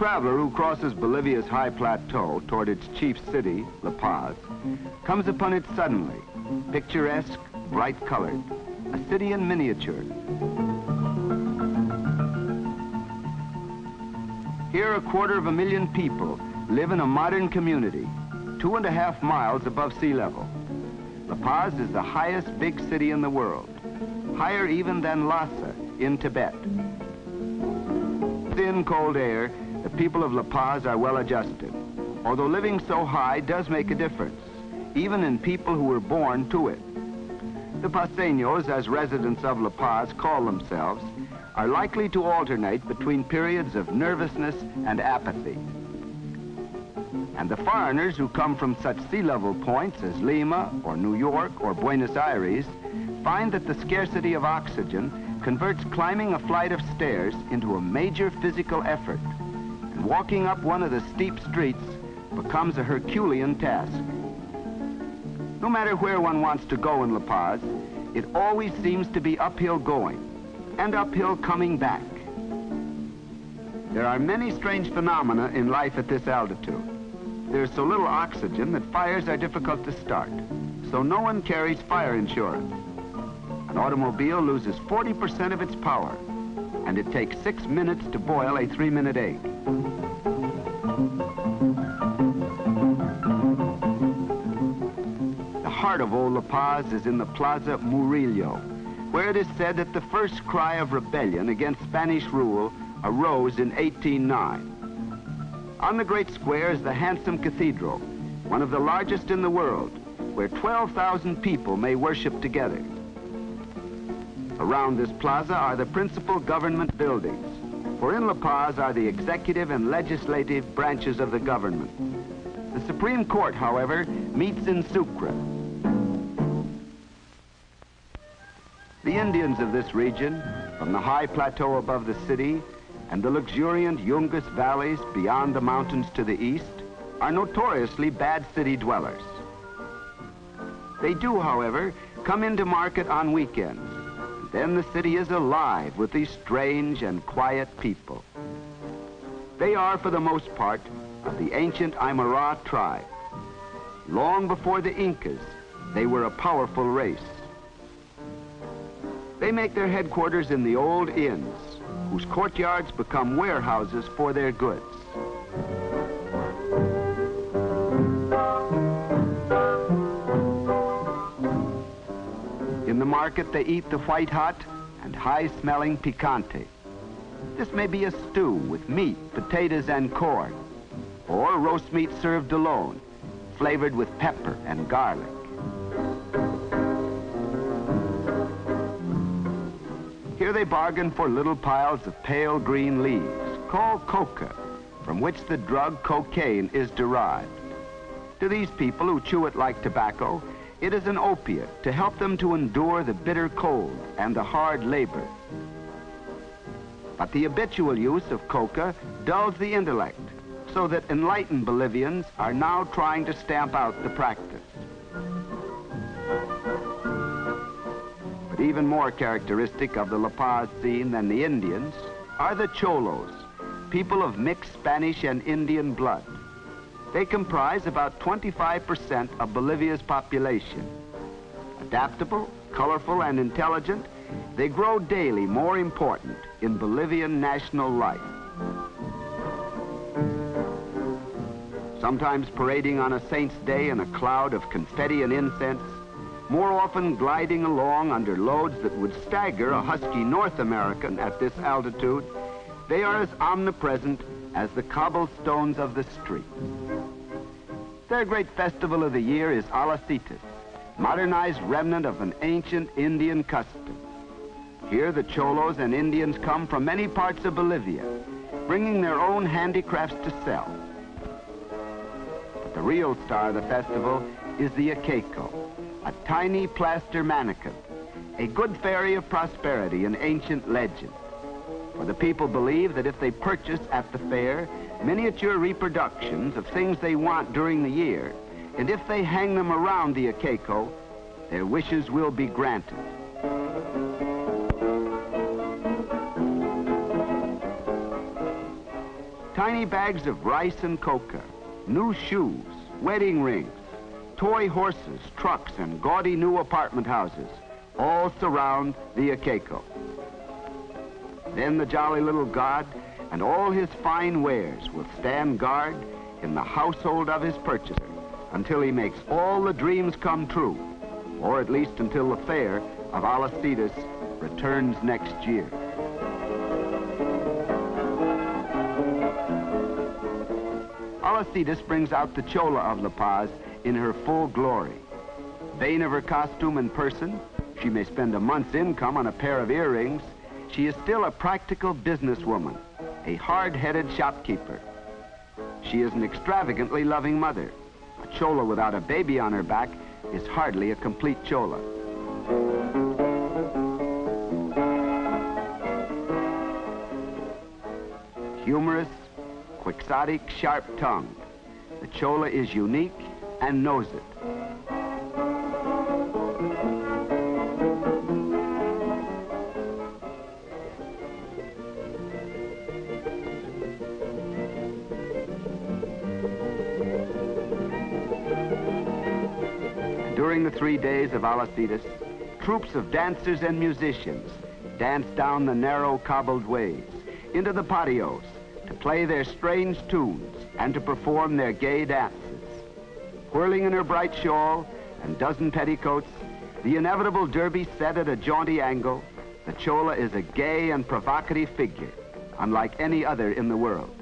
traveler who crosses Bolivia's high plateau toward its chief city, La Paz, comes upon it suddenly, picturesque, bright-colored, a city in miniature. Here, 250,000 people live in a modern community, 2.5 miles above sea level. La Paz is the highest big city in the world, higher even than Lhasa in Tibet. Thin, cold air, the people of La Paz are well adjusted, although living so high does make a difference, even in people who were born to it. The paseños, as residents of La Paz call themselves, are likely to alternate between periods of nervousness and apathy. And the foreigners who come from such sea-level points as Lima or New York or Buenos Aires find that the scarcity of oxygen converts climbing a flight of stairs into a major physical effort, and walking up one of the steep streets becomes a Herculean task. No matter where one wants to go in La Paz, it always seems to be uphill going and uphill coming back. There are many strange phenomena in life at this altitude. There's so little oxygen that fires are difficult to start, so no one carries fire insurance. An automobile loses 40% of its power, and it takes 6 minutes to boil a 3-minute egg. The heart of old La Paz is in the Plaza Murillo, where it is said that the first cry of rebellion against Spanish rule arose in 1809. On the great square is the handsome cathedral, one of the largest in the world, where 12,000 people may worship together. Around this plaza are the principal government buildings, for in La Paz are the executive and legislative branches of the government. The Supreme Court, however, meets in Sucre. The Indians of this region, from the high plateau above the city and the luxuriant Yungas valleys beyond the mountains to the east, are notoriously bad city dwellers. They do, however, come into market on weekends. Then the city is alive with these strange and quiet people. They are, for the most part, of the ancient Aymara tribe. Long before the Incas, they were a powerful race. They make their headquarters in the old inns, whose courtyards become warehouses for their goods. In the market, they eat the white hot and high-smelling picante. This may be a stew with meat, potatoes, and corn, or roast meat served alone, flavored with pepper and garlic. Here they bargain for little piles of pale green leaves, called coca, from which the drug cocaine is derived. To these people who chew it like tobacco, it is an opiate to help them to endure the bitter cold and the hard labor. But the habitual use of coca dulls the intellect, so that enlightened Bolivians are now trying to stamp out the practice. But even more characteristic of the La Paz scene than the Indians are the Cholos, people of mixed Spanish and Indian blood. They comprise about 25% of Bolivia's population. Adaptable, colorful, and intelligent, they grow daily more important in Bolivian national life. Sometimes parading on a saint's day in a cloud of confetti and incense, more often gliding along under loads that would stagger a husky North American at this altitude, they are as omnipresent as the cobblestones of the street. Their great festival of the year is Alacitas, modernized remnant of an ancient Indian custom. Here the Cholos and Indians come from many parts of Bolivia, bringing their own handicrafts to sell. But the real star of the festival is the Akeco, a tiny plaster mannequin, a good fairy of prosperity in ancient legend. For the people believe that if they purchase at the fair miniature reproductions of things they want during the year, and if they hang them around the Akeco, their wishes will be granted. Tiny bags of rice and coca, new shoes, wedding rings, toy horses, trucks, and gaudy new apartment houses all surround the Akeko. Then the jolly little god and all his fine wares will stand guard in the household of his purchaser until he makes all the dreams come true, or at least until the fair of Alcides returns next year. Alcides brings out the Chola of La Paz in her full glory. Vain of her costume and person, she may spend a month's income on a pair of earrings. She is still a practical businesswoman, a hard-headed shopkeeper. She is an extravagantly loving mother. A Chola without a baby on her back is hardly a complete Chola. Humorous, quixotic, sharp-tongued, the Chola is unique and knows it. During the 3 days of Alcides, troops of dancers and musicians dance down the narrow cobbled ways into the patios to play their strange tunes and to perform their gay dances. Whirling in her bright shawl and dozen petticoats, the inevitable derby set at a jaunty angle, the Chola is a gay and provocative figure, unlike any other in the world.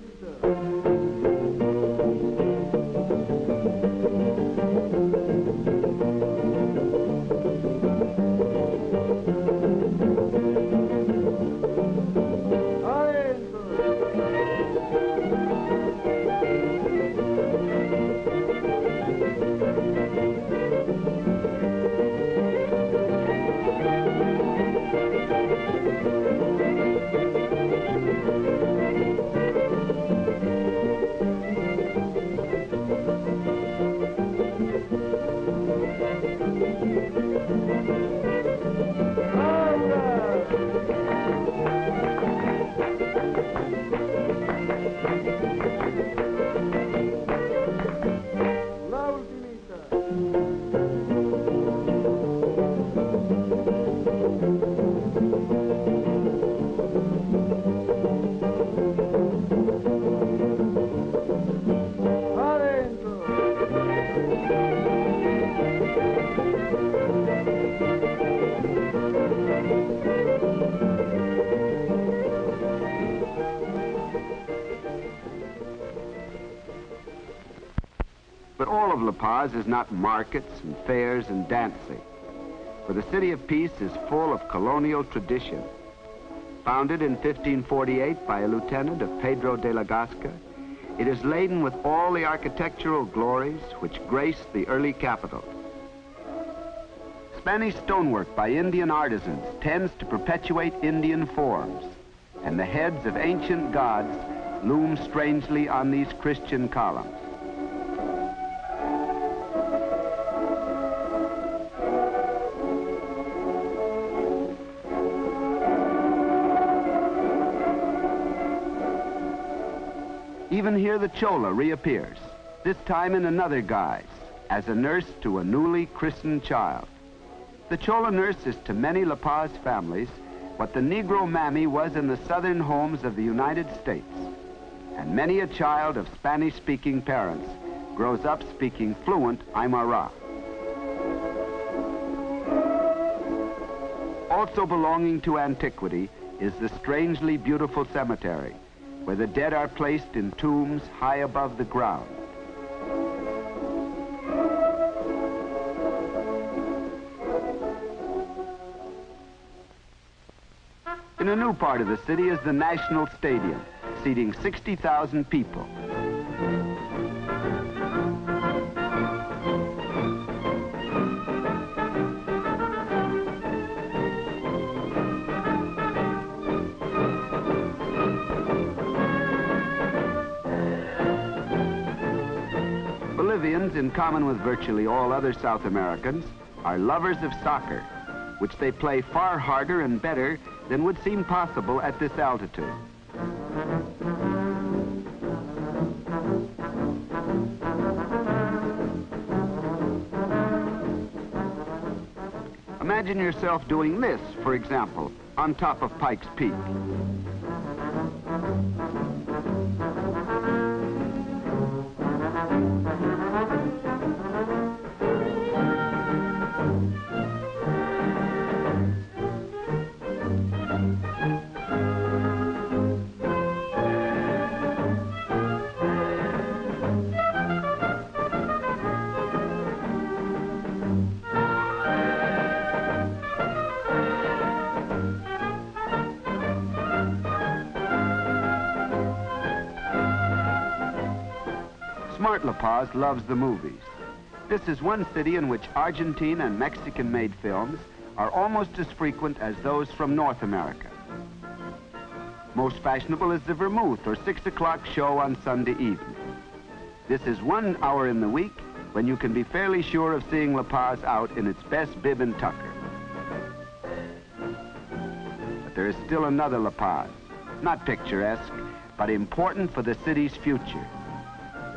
But all of La Paz is not markets and fairs and dancing, for the City of Peace is full of colonial tradition. Founded in 1548 by a lieutenant of Pedro de la Gasca, it is laden with all the architectural glories which graced the early capital. Spanish stonework by Indian artisans tends to perpetuate Indian forms, and the heads of ancient gods loom strangely on these Christian columns. Even here the Chola reappears, this time in another guise, as a nurse to a newly christened child. The Chola nurse is to many La Paz families what the Negro mammy was in the southern homes of the United States. And many a child of Spanish-speaking parents grows up speaking fluent Aymara. Also belonging to antiquity is the strangely beautiful cemetery, where the dead are placed in tombs high above the ground. In a new part of the city is the National Stadium, seating 60,000 people. Bolivians, in common with virtually all other South Americans, are lovers of soccer, which they play far harder and better than would seem possible at this altitude. Imagine yourself doing this, for example, on top of Pikes Peak. Smart La Paz loves the movies. This is one city in which Argentine and Mexican-made films are almost as frequent as those from North America. Most fashionable is the Vermouth or 6 o'clock show on Sunday evening. This is 1 hour in the week when you can be fairly sure of seeing La Paz out in its best bib and tucker. But there is still another La Paz, not picturesque, but important for the city's future.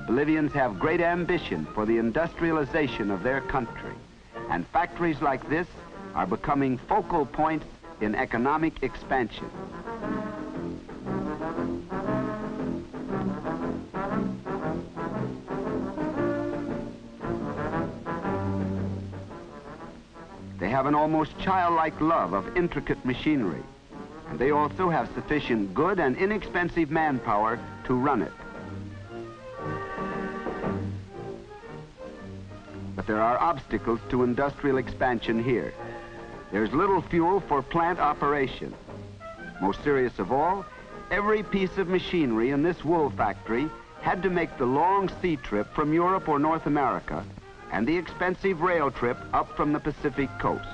Bolivians have great ambition for the industrialization of their country, and factories like this are becoming focal points in economic expansion. They have an almost childlike love of intricate machinery, and they also have sufficient good and inexpensive manpower to run it. But there are obstacles to industrial expansion here. There's little fuel for plant operation. Most serious of all, every piece of machinery in this wool factory had to make the long sea trip from Europe or North America and the expensive rail trip up from the Pacific coast.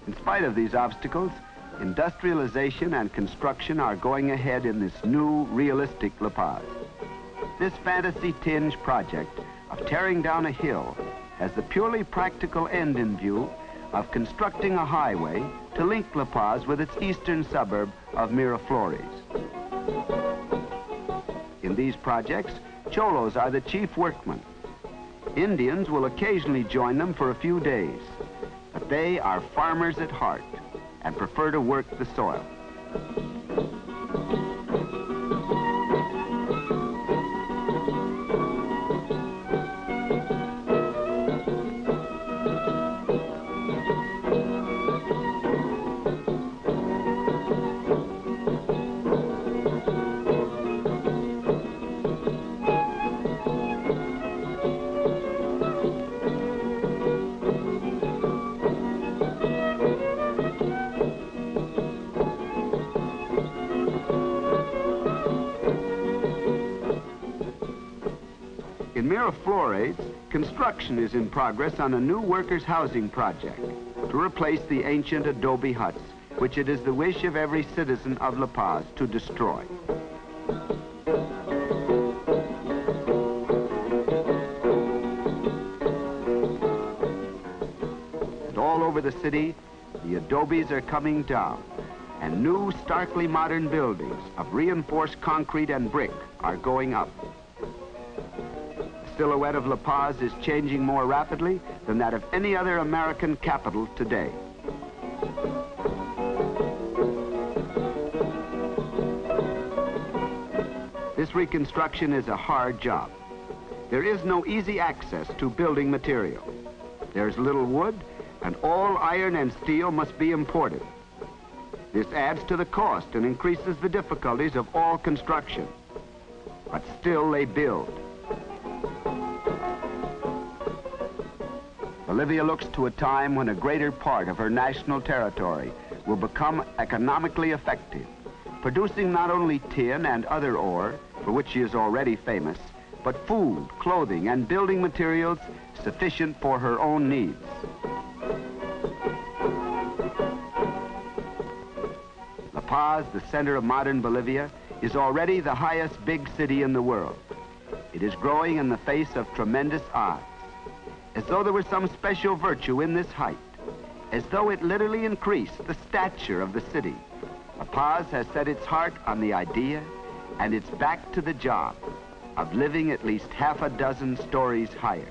In spite of these obstacles, industrialization and construction are going ahead in this new, realistic La Paz. This fantasy-tinged project of tearing down a hill has the purely practical end in view of constructing a highway to link La Paz with its eastern suburb of Miraflores. In these projects, Cholos are the chief workmen. Indians will occasionally join them for a few days, but they are farmers at heart and prefer to work the soil. In Miraflores, construction is in progress on a new workers' housing project to replace the ancient adobe huts, which it is the wish of every citizen of La Paz to destroy. And all over the city, the adobes are coming down, and new, starkly modern buildings of reinforced concrete and brick are going up. The silhouette of La Paz is changing more rapidly than that of any other American capital today. This reconstruction is a hard job. There is no easy access to building material. There's little wood, and all iron and steel must be imported. This adds to the cost and increases the difficulties of all construction. But still they build. Bolivia looks to a time when a greater part of her national territory will become economically effective, producing not only tin and other ore, for which she is already famous, but food, clothing, and building materials sufficient for her own needs. Paz, the center of modern Bolivia, is already the highest big city in the world. It is growing in the face of tremendous odds, as though there was some special virtue in this height, as though it literally increased the stature of the city. La Paz has set its heart on the idea, and it's back to the job of living at least half a dozen stories higher.